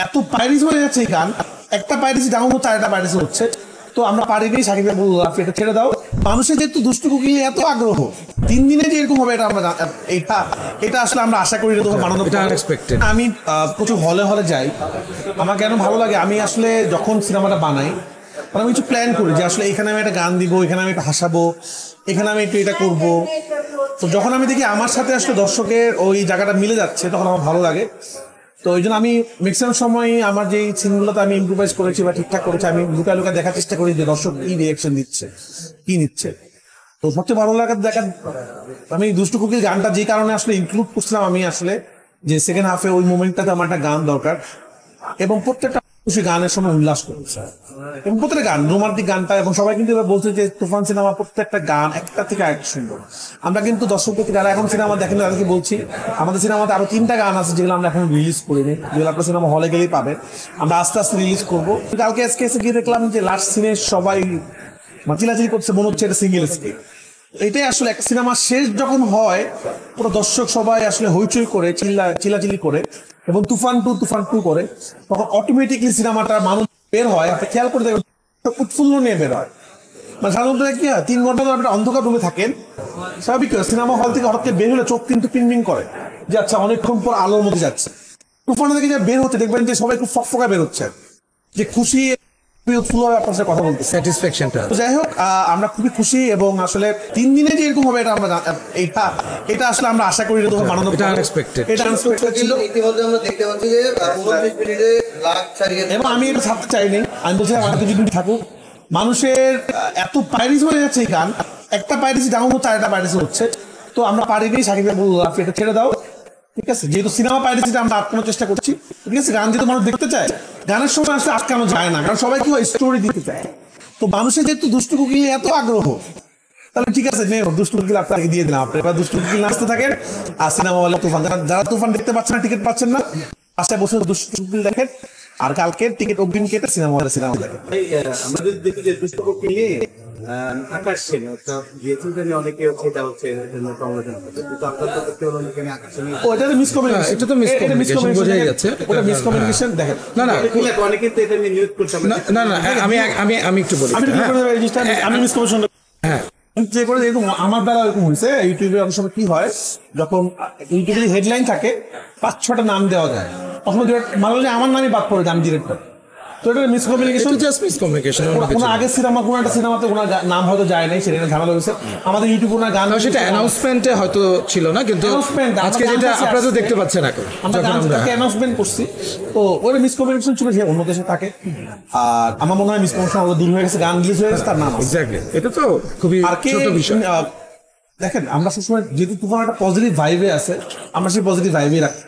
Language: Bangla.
এত পাইরেসি হয়ে যাচ্ছে এই গান, একটা পাইরেসি ডাউন হচ্ছে আরেকটা পাইরেসি হচ্ছে। তো আমরা পারিনি, সাকিব বলল এটা ছেড়ে দাও। মানুষের যেহেতু দুষ্টু কুকিং এত আগ্রহ, 3 দিনে যে এরকম হবে এটা আসলে আমরা আশা করি বানানো। আমি প্রচুর হলে হলে যাই, আমার কেন ভালো লাগে, আমি আসলে যখন সিনেমাটা বানাই আমি কিছু প্ল্যান করি যে আসলে এখানে আমি একটা গান দিব, এখানে আমি একটা হাসাবো, এখানে আমি একটু এটা করবো। তো যখন আমি দেখি আমার সাথে আসলে দর্শকের ওই জায়গাটা মিলে যাচ্ছে তখন আমার ভালো লাগে। তো ওই জন্য আমি ম্যাক্সিমাম সময় আমার যে সিনগুলোতে আমি ইম্প্রোভাইজ করেছি বা ঠিকঠাক করেছি, আমি লুকায় লুকায় দেখার চেষ্টা করি যে দর্শক কি রিয়াকশন দিচ্ছে, কি নিচ্ছে। তো সবচেয়ে ভালো লাগার আমি দুষ্টু কুকির গানটা যে কারণে আসলে ইনক্লুড করছিলাম, আমি আসলে যে সেকেন্ড হাফে ওই মোমেন্টটাতে আমার একটা গান দরকার, এবং প্রত্যেকটা গানের সময় উল্লাস করেছে এবং প্রত্যেকটা গান রোমান্টিক গানটা, এবং সবাই কিন্তু এবার বলছে যে তুফান সিনেমা প্রত্যেকটা গান একটা থেকে আরেকটা সুন্দর। আমরা কিন্তু দর্শকদের যারা এখন সিনেমা দেখেন তাদেরকে বলছি, আমাদের সিনেমাতে আরো 3টা গান আছে যেগুলো আমরা এখন রিলিজ করিনি, যেগুলো আপনার সিনেমা হলে গেলেই পাবেন। আমরা আস্তে আস্তে রিলিজ করবো। কালকে আজকে এসে গিয়ে দেখলাম যে লাস্ট সিনে সবাই চিলাচিলি করছে, মনে হচ্ছে এটা সিঙ্গেল স্ক্রিন। এটাই আসলে একটা সিনেমা শেষ যখন হয় পুরো দর্শক সবাই আসলে হইচই করে চিলাচিলি করে এবং তুফান টু করে, তখন অটোমেটিকলি সিনেমাটা মানুষ বের হয়। আপনি খেয়াল করে দেখবেন উৎফুল্ল নিয়ে বের হয়। মানে সাধারণত কি হয়, 3 ঘন্টা ধরে আপনি অন্ধকার রুমে থাকেন, স্বাভাবিক সিনেমা হল থেকে হঠাৎ বের হলে চোখ কিন্তু পিনপিন করে যে আচ্ছা অনেকক্ষণ পর আলোর মধ্যে যাচ্ছে। তুফান থেকে যে বের হচ্ছে দেখবেন যে সবাই খুব ফকফকা বের হচ্ছে, যে খুশি আপনার সাথে কথা বলতে স্যাটিসফ্যাকশনটা। যাই হোক, আমরা খুবই খুশি এবং আসলে 3 দিনে যে এরকম হবে এটা আসলে আমরা আশা করি বানানো। এটা আনএক্সপেক্টেড ছিল। ইতিমধ্যে আমরা দেখতে পাচ্ছি যে 29 মিনিটে লাখ ছাড়িয়ে, এবং আমি এটা ছাড়তে চাইনি, আমি বলছিলাম আমাদের যদি থাকুক। মানুষের এত পাইরেসি হয়ে যাচ্ছে এই গান, একটা পাইরেসি ডাউন হচ্ছে আরেকটা পাইরেসি হচ্ছে। তো আমরা পারিনি, সাকিব বলল এটা ছেড়ে দাও, ঠিক আছে, যেহেতু সিনেমা পাইরেসিটা আমরা আটকানোর চেষ্টা করছি, ঠিক আছে। গান যেহেতু মানুষ দেখতে চায়, গানের সময় আসলে আটকানো যায় না, কারণ সবাই কি হয় স্টোরি দিতে চায়। তো মানুষের যেহেতু দুষ্টু কুকিং এত আগ্রহ, তাহলে ঠিক আছে দুষ্টু কুকিং আপনাকে দিয়ে দিলাম, আপনার এবার দুষ্টু কুকিং আসতে থাকেন। আর সিনেমা হলে তুফান, যারা তুফান দেখতে পাচ্ছেন না, টিকিট পাচ্ছেন না, আশায় বসে দুষ্টু কুকিং দেখেন, আর কালকে টিকিট অগ্রিম কেটে সিনেমা দেখেন। আমাদের দেখি যে দুষ্টু কুকিং আকাশ সেন অনেকে এটা হচ্ছে আমি একটু বলি, আমার দ্বারা এরকম হয়েছে। ইউটিউবে অনেক সময় কি হয়, যখন ইউটিউবে হেডলাইন থাকে 5-6টা নাম দেওয়া যায়, তখন মানে আমার নামই বাদ পড়ে যায়, আমি ডিরেক্টর। তো এটা মিসকমিউনিকেশন, জাস্ট মিসকমিউনিকেশন। আগে সিনেমা কোনো একটা সিনেমাতে ওনার নাম হয়তো যায় নাই, সেটা ঝামেলা হয়েছে। আমাদের ইউটিউবে ওনার গান সেটা অ্যানাউন্সমেন্টে হয়তো ছিল না, কিন্তু আজকে যেটা আপনারা তো দেখতে পাচ্ছেন এখন আমরা অ্যানাউন্সমেন্ট করছি। তো ওটা মিসকমিউনিকেশন ছিল, সে অন্য দেশে থাকে। আর আমার মনে হয় মিসকমিউনিকেশন দূর হয়ে গেছে, গান রিলিজ হয়ে গেছে, তার নাম এক্স্যাক্টলি। এটা তো খুবই ছোট বিষয়। দেখেন আমরা সবসময় যেহেতু তুফান একটা পজিটিভ ভাইবে আছে, আমরা সেই পজিটিভ ভাইবেই রাখি।